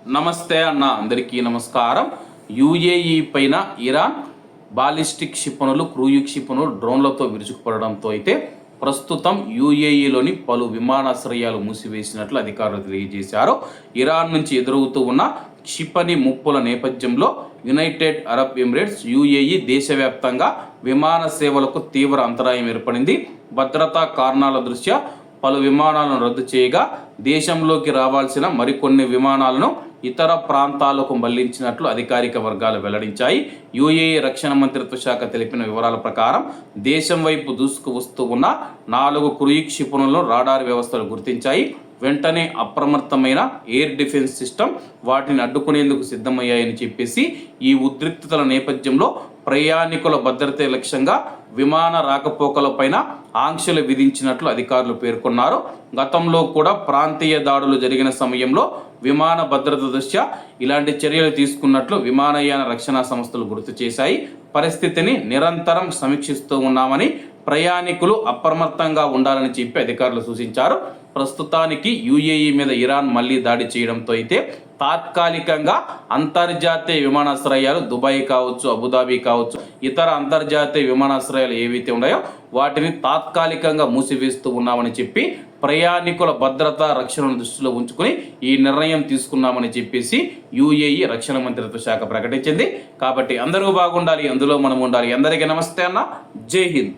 నమస్తే అన్న, అందరికీ నమస్కారం. యుఏఈ పైన ఇరాన్ బాలిస్టిక్ క్షిపణులు, క్రూయిజ్ క్షిపణులు, డ్రోన్లతో విరుచుకుపడడంతో అయితే ప్రస్తుతం యుఏఈలోని పలు విమానాశ్రయాలు మూసివేసినట్లు అధికారులు తెలియజేశారు. ఇరాన్ నుంచి ఎదురవుతూ ఉన్న క్షిపణి ముప్పుల నేపథ్యంలో యునైటెడ్ అరబ్ ఎమిరేట్స్, యుఏఈ దేశవ్యాప్తంగా విమాన సేవలకు తీవ్ర అంతరాయం ఏర్పడింది. భద్రతా కారణాల దృష్ట్యా పలు విమానాలను రద్దు చేయగా దేశంలోకి రావాల్సిన మరికొన్ని విమానాలను ఇతర ప్రాంతాలకు మళ్లించినట్లు అధికారిక వర్గాలు వెల్లడించాయి. యుఏఈ రక్షణ మంత్రిత్వ శాఖ తెలిపిన వివరాల ప్రకారం దేశం వైపు దూసుకు వస్తూ ఉన్న 4 క్రూయిజ్ క్షిపణులను రాడార్ వ్యవస్థలు గుర్తించాయి. వెంటనే అప్రమత్తమైన ఎయిర్ డిఫెన్స్ సిస్టమ్ వాటిని అడ్డుకునేందుకు సిద్ధమయ్యాయని చెప్పేసి ఈ ఉద్రిక్తతల నేపథ్యంలో ప్రయాణికుల భద్రతే లక్ష్యంగా విమాన రాకపోకలపైన ఆంక్షలు విధించినట్లు అధికారులు పేర్కొన్నారు. గతంలో కూడా ప్రాంతీయ దాడులు జరిగిన సమయంలో విమాన భద్రత దృష్ట్యా ఇలాంటి చర్యలు తీసుకున్నట్లు విమానయాన రక్షణ సంస్థలు గుర్తు చేశాయి. పరిస్థితిని నిరంతరం సమీక్షిస్తూ ఉన్నామని, ప్రయాణికులు అప్రమత్తంగా ఉండాలని చెప్పి అధికారులు సూచించారు. ప్రస్తుతానికి యుఏఈ మీద ఇరాన్ మళ్లీ దాడి చేయడంతో అయితే తాత్కాలికంగా అంతర్జాతీయ విమానాశ్రయాలు దుబాయ్ కావచ్చు, అబుదాబి కావచ్చు, ఇతర అంతర్జాతీయ విమానాశ్రయాలు ఏవైతే ఉన్నాయో వాటిని తాత్కాలికంగా మూసివేస్తూ ఉన్నామని చెప్పి ప్రయాణికుల భద్రత రక్షణను దృష్టిలో ఉంచుకుని ఈ నిర్ణయం తీసుకున్నామని చెప్పేసి యుఏఈ రక్షణ మంత్రిత్వ శాఖ ప్రకటించింది. కాబట్టి అందరూ బాగుండాలి, అందులో మనం ఉండాలి. అందరికీ నమస్తే అన్న, జై హింద్.